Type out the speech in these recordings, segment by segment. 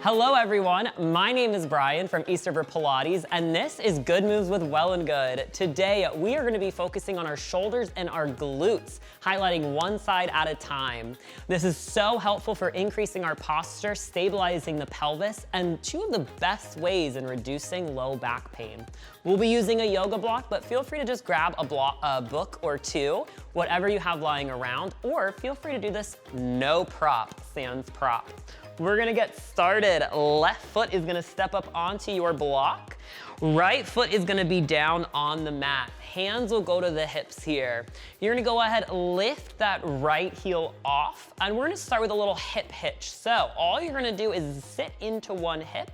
Hello everyone, my name is Brian from East River Pilates, and this is Good Moves with Well+Good. Today, we are gonna be focusing on our shoulders and our glutes, highlighting one side at a time. This is so helpful for increasing our posture, stabilizing the pelvis, and two of the best ways in reducing low back pain. We'll be using a yoga block, but feel free to just grab a book or two, whatever you have lying around, or feel free to do this no prop, sans prop. We're gonna get started. Left foot is gonna step up onto your block. Right foot is gonna be down on the mat. Hands will go to the hips here. You're gonna go ahead, lift that right heel off, and we're gonna start with a little hip hitch. So all you're gonna do is sit into one hip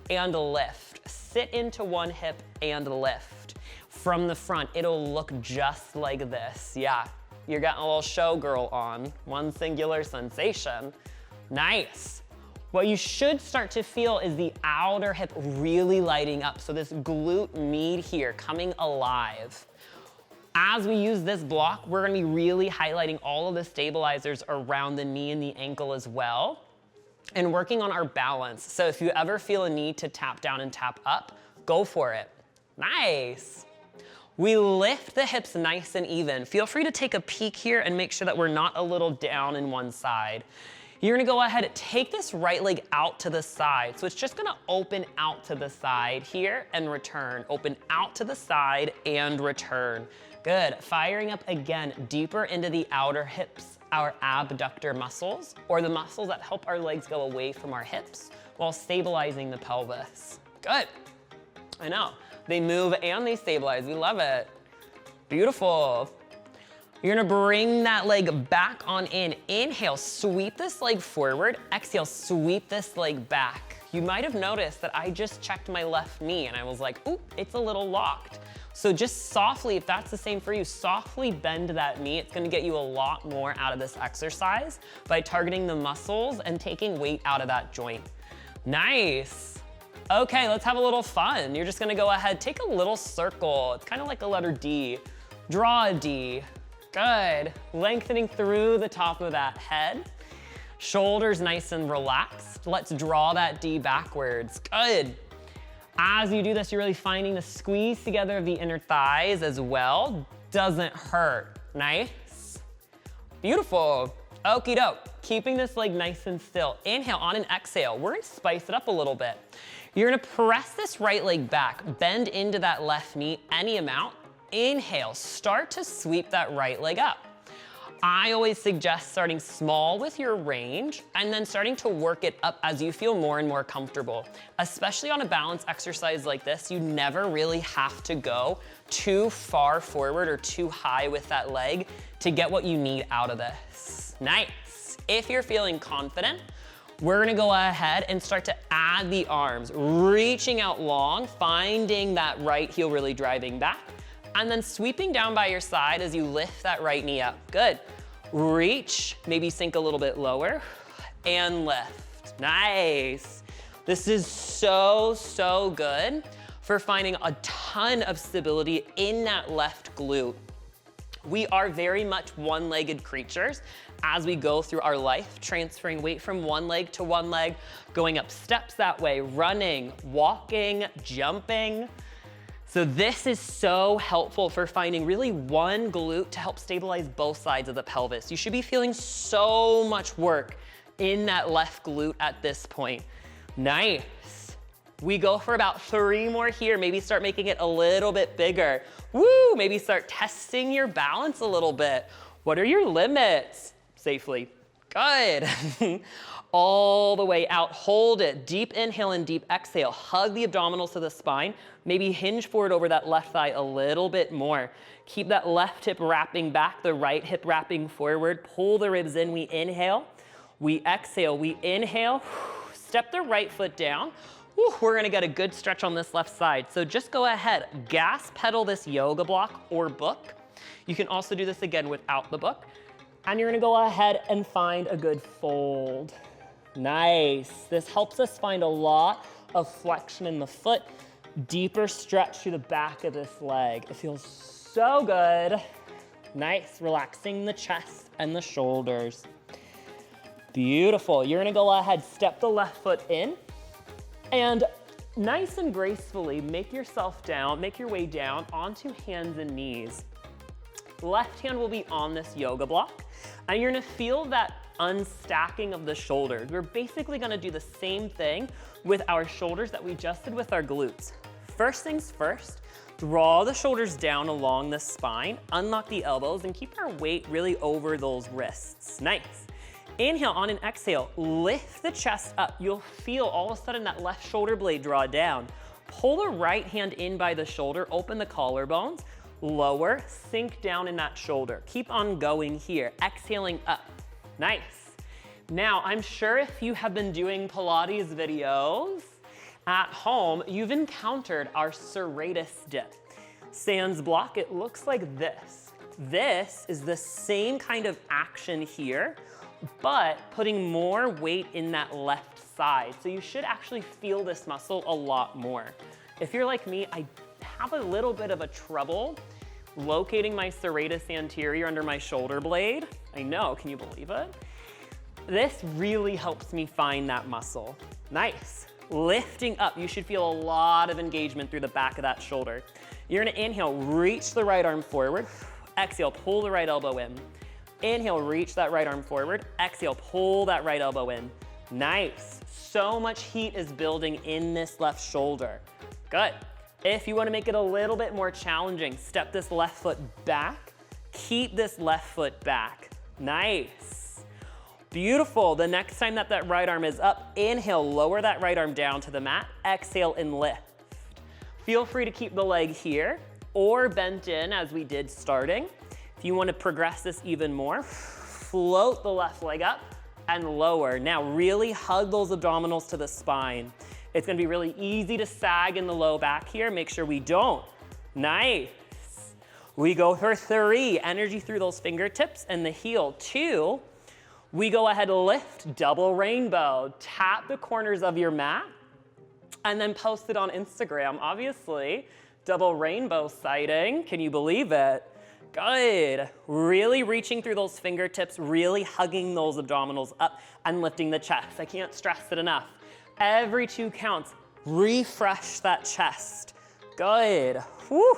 and lift. Sit into one hip and lift. From the front, it'll look just like this. Yeah, you're getting a little showgirl on. One singular sensation. Nice. What you should start to feel is the outer hip really lighting up. So this glute med here coming alive. As we use this block, we're gonna be really highlighting all of the stabilizers around the knee and the ankle as well, and working on our balance. So if you ever feel a need to tap down and tap up, go for it. Nice. We lift the hips nice and even. Feel free to take a peek here and make sure that we're not a little down in one side. You're gonna go ahead and take this right leg out to the side. So it's just gonna open out to the side here and return. Open out to the side and return. Good, firing up again, deeper into the outer hips, our abductor muscles, or the muscles that help our legs go away from our hips while stabilizing the pelvis. Good, I know. They move and they stabilize, we love it. Beautiful. You're gonna bring that leg back on in. Inhale, sweep this leg forward. Exhale, sweep this leg back. You might have noticed that I just checked my left knee and I was like, ooh, it's a little locked. So just softly, if that's the same for you, softly bend that knee. It's gonna get you a lot more out of this exercise by targeting the muscles and taking weight out of that joint. Nice. Okay, let's have a little fun. You're just gonna go ahead, take a little circle. It's kind of like a letter D. Draw a D. Good. Lengthening through the top of that head. Shoulders nice and relaxed. Let's draw that D backwards. Good. As you do this, you're really finding the squeeze together of the inner thighs as well. Doesn't hurt. Nice. Beautiful. Okie doke. Keeping this leg nice and still. Inhale on an exhale. We're gonna spice it up a little bit. You're gonna press this right leg back. Bend into that left knee any amount. Inhale, start to sweep that right leg up. I always suggest starting small with your range and then starting to work it up as you feel more and more comfortable. Especially on a balance exercise like this, you never really have to go too far forward or too high with that leg to get what you need out of this. Nice. If you're feeling confident, we're gonna go ahead and start to add the arms, reaching out long, finding that right heel really driving back, and then sweeping down by your side as you lift that right knee up. Good. Reach, maybe sink a little bit lower, and lift. Nice. This is so, so good for finding a ton of stability in that left glute. We are very much one-legged creatures as we go through our life, transferring weight from one leg to one leg, going up steps that way, running, walking, jumping. So this is so helpful for finding really one glute to help stabilize both sides of the pelvis. You should be feeling so much work in that left glute at this point. Nice. We go for about 3 more here. Maybe start making it a little bit bigger. Woo, maybe start testing your balance a little bit. What are your limits? Safely. Good. All the way out, hold it. Deep inhale and deep exhale. Hug the abdominals to the spine. Maybe hinge forward over that left thigh a little bit more. Keep that left hip wrapping back, the right hip wrapping forward. Pull the ribs in, we inhale. We exhale, we inhale. Step the right foot down. We're gonna get a good stretch on this left side. So just go ahead, gas pedal this yoga block or book. You can also do this again without the book. And you're gonna go ahead and find a good fold. Nice. This helps us find a lot of flexion in the foot, deeper stretch through the back of this leg. It feels so good. Nice, relaxing the chest and the shoulders. Beautiful. You're gonna go ahead, step the left foot in. And nice and gracefully, make your way down onto hands and knees. Left hand will be on this yoga block, and you're gonna feel that unstacking of the shoulders. We're basically gonna do the same thing with our shoulders that we just did with our glutes. First things first, draw the shoulders down along the spine, unlock the elbows, and keep our weight really over those wrists. Nice. Inhale, on an exhale, lift the chest up. You'll feel all of a sudden that left shoulder blade draw down. Pull the right hand in by the shoulder, open the collarbones, lower, sink down in that shoulder. Keep on going here, exhaling up. Nice. Now, I'm sure if you have been doing Pilates videos at home, you've encountered our serratus dip. Sans block, it looks like this. This is the same kind of action here, but putting more weight in that left side. So you should actually feel this muscle a lot more. If you're like me, I have a little bit of a trouble locating my serratus anterior under my shoulder blade. I know, can you believe it? This really helps me find that muscle. Nice. Lifting up, you should feel a lot of engagement through the back of that shoulder. You're gonna inhale, reach the right arm forward. Exhale, pull the right elbow in. Inhale, reach that right arm forward. Exhale, pull that right elbow in. Nice. So much heat is building in this left shoulder. Good. If you want to make it a little bit more challenging, step this left foot back. Keep this left foot back. Nice. Beautiful. The next time that right arm is up, inhale, lower that right arm down to the mat. Exhale and lift. Feel free to keep the leg here or bent in as we did starting. If you want to progress this even more, float the left leg up and lower. Now really hug those abdominals to the spine. It's gonna be really easy to sag in the low back here. Make sure we don't. Nice. We go for 3, energy through those fingertips and the heel. 2, we go ahead, lift, double rainbow. Tap the corners of your mat and then post it on Instagram, obviously. Double rainbow sighting, can you believe it? Good. Really reaching through those fingertips, really hugging those abdominals up and lifting the chest. I can't stress it enough. Every 2 counts, refresh that chest. Good. Whew.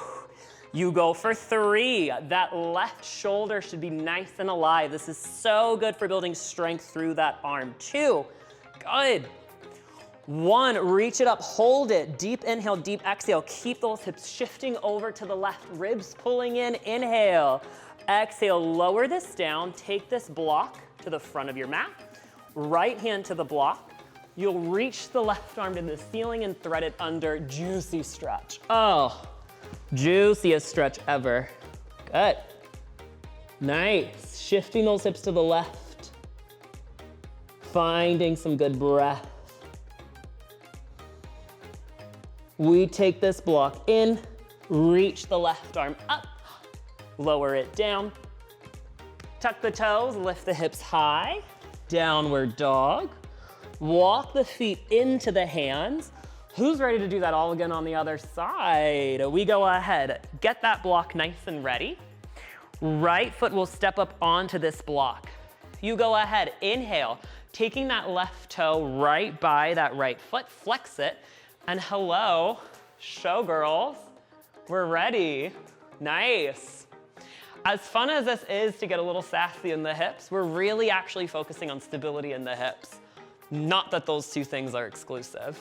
You go for 3. That left shoulder should be nice and alive. This is so good for building strength through that arm. 2. Good. 1, reach it up, hold it. Deep inhale, deep exhale. Keep those hips shifting over to the left, ribs pulling in. Inhale. Exhale, lower this down. Take this block to the front of your mat. Right hand to the block. You'll reach the left arm to the ceiling and thread it under. Juicy stretch. Oh, juiciest stretch ever. Good. Nice. Shifting those hips to the left. Finding some good breath. We take this block in, reach the left arm up, lower it down. Tuck the toes, lift the hips high. Downward dog. Walk the feet into the hands. Who's ready to do that all again on the other side? We go ahead, get that block nice and ready. Right foot will step up onto this block. You go ahead, inhale, taking that left toe right by that right foot, flex it, and hello, showgirls, we're ready. Nice. As fun as this is to get a little sassy in the hips, we're really actually focusing on stability in the hips. Not that those 2 things are exclusive.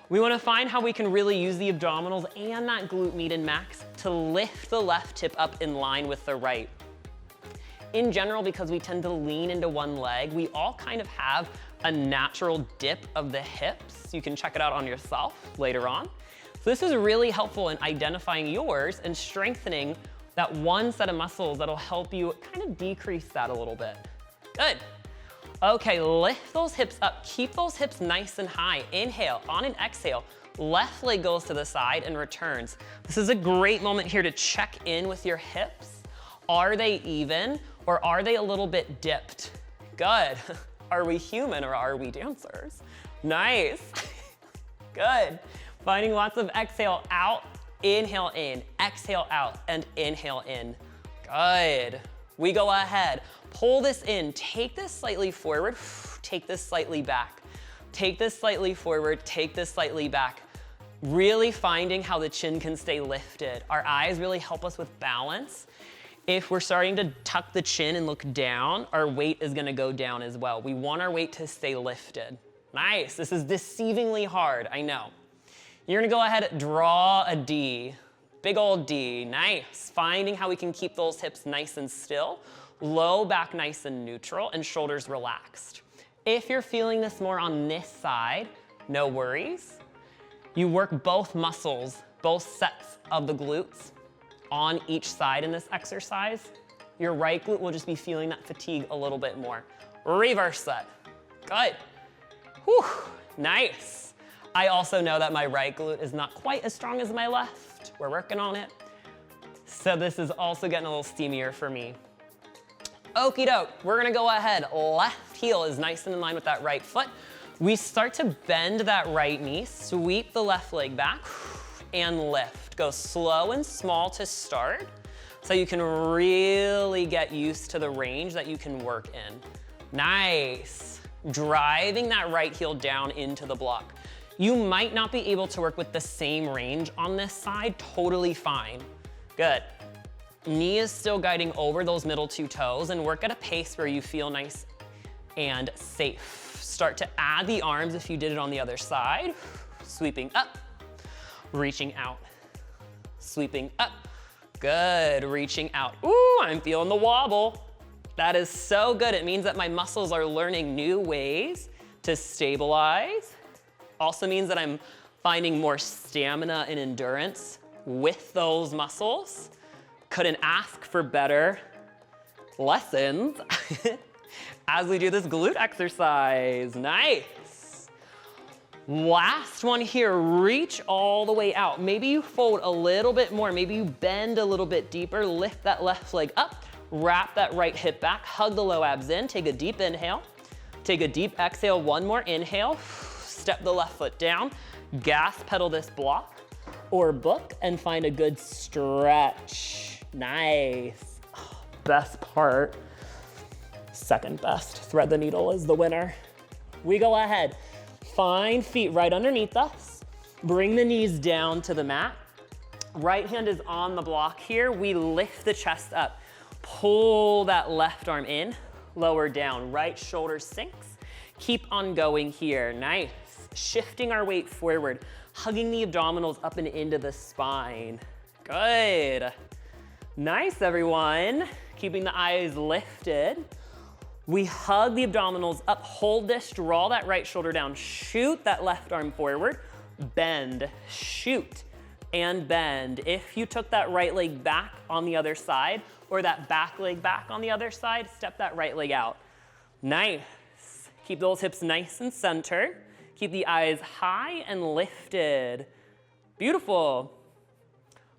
We want to find how we can really use the abdominals and that glute median max to lift the left hip up in line with the right. In general, because we tend to lean into one leg, we all kind of have a natural dip of the hips. You can check it out on yourself later on. So this is really helpful in identifying yours and strengthening that one set of muscles that'll help you kind of decrease that a little bit. Good. Okay, lift those hips up. Keep those hips nice and high. Inhale, on an exhale, left leg goes to the side and returns. This is a great moment here to check in with your hips. Are they even or are they a little bit dipped? Good. Are we human or are we dancers? Nice. Good. Finding lots of exhale out, inhale in, exhale out, and inhale in. Good. We go ahead, pull this in, take this slightly forward, take this slightly back. Take this slightly forward, take this slightly back. Really finding how the chin can stay lifted. Our eyes really help us with balance. If we're starting to tuck the chin and look down, our weight is gonna go down as well. We want our weight to stay lifted. Nice, this is deceivingly hard, I know. You're gonna go ahead, draw a D. Big old D, nice. Finding how we can keep those hips nice and still, low back nice and neutral, and shoulders relaxed. If you're feeling this more on this side, no worries. You work both muscles, both sets of the glutes on each side in this exercise. Your right glute will just be feeling that fatigue a little bit more. Reverse set, good. Whew, nice. I also know that my right glute is not quite as strong as my left. We're working on it. So this is also getting a little steamier for me. Okie doke, we're gonna go ahead. Left heel is nice and in line with that right foot. We start to bend that right knee, sweep the left leg back, and lift. Go slow and small to start, so you can really get used to the range that you can work in. Nice. Driving that right heel down into the block. You might not be able to work with the same range on this side, totally fine. Good. Knee is still guiding over those middle two toes, and work at a pace where you feel nice and safe. Start to add the arms if you did it on the other side. Sweeping up, reaching out, sweeping up. Good, reaching out. Ooh, I'm feeling the wobble. That is so good. It means that my muscles are learning new ways to stabilize. Also means that I'm finding more stamina and endurance with those muscles. Couldn't ask for better lessons as we do this glute exercise. Nice. Last one here, reach all the way out. Maybe you fold a little bit more, maybe you bend a little bit deeper, lift that left leg up, wrap that right hip back, hug the low abs in, take a deep inhale, take a deep exhale, one more inhale, step the left foot down, gas pedal this block or book and find a good stretch. Nice. Oh, best part. Second best, thread the needle is the winner. We go ahead, find feet right underneath us, bring the knees down to the mat. Right hand is on the block here. We lift the chest up, pull that left arm in, lower down, right shoulder sinks. Keep on going here, nice. Shifting our weight forward, hugging the abdominals up and into the spine. Good. Nice, everyone. Keeping the eyes lifted. We hug the abdominals up, hold this, draw that right shoulder down, shoot that left arm forward, bend, shoot, and bend. If you took that right leg back on the other side, or that back leg back on the other side, step that right leg out. Nice. Keep those hips nice and centered. Keep the eyes high and lifted. Beautiful.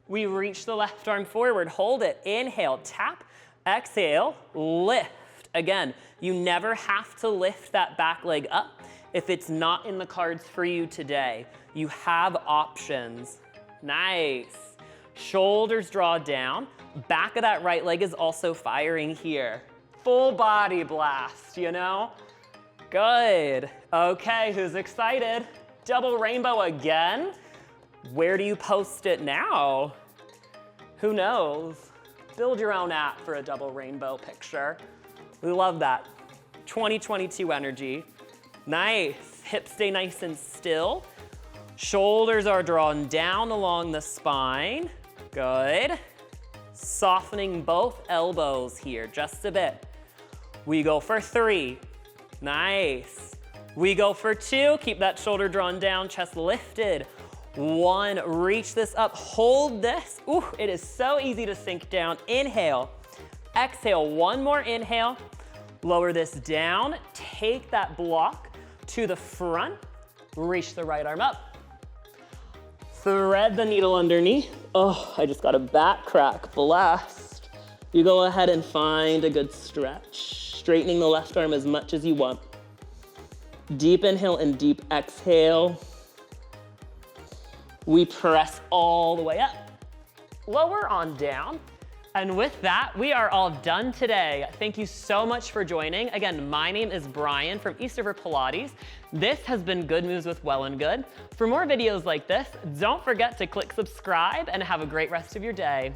We reach the left arm forward, hold it, inhale, tap, exhale, lift. Again, you never have to lift that back leg up if it's not in the cards for you today. You have options. Nice. Shoulders draw down. Back of that right leg is also firing here. Full body blast, you know? Good. Okay, who's excited? Double rainbow again? Where do you post it now? Who knows? Build your own app for a double rainbow picture. We love that. 2022 energy. Nice. Hips stay nice and still. Shoulders are drawn down along the spine. Good. Softening both elbows here just a bit. We go for 3. Nice. We go for 2. Keep that shoulder drawn down, chest lifted. 1, reach this up, hold this. Ooh, it is so easy to sink down. Inhale, exhale, 1 more inhale. Lower this down, take that block to the front, reach the right arm up. Thread the needle underneath. Oh, I just got a back crack, blast. You go ahead and find a good stretch, straightening the left arm as much as you want. Deep inhale and deep exhale. We press all the way up. Lower on down. And with that, we are all done today. Thank you so much for joining. Again, my name is Brian from East River Pilates. This has been Good Moves with Well+Good. For more videos like this, don't forget to click subscribe and have a great rest of your day.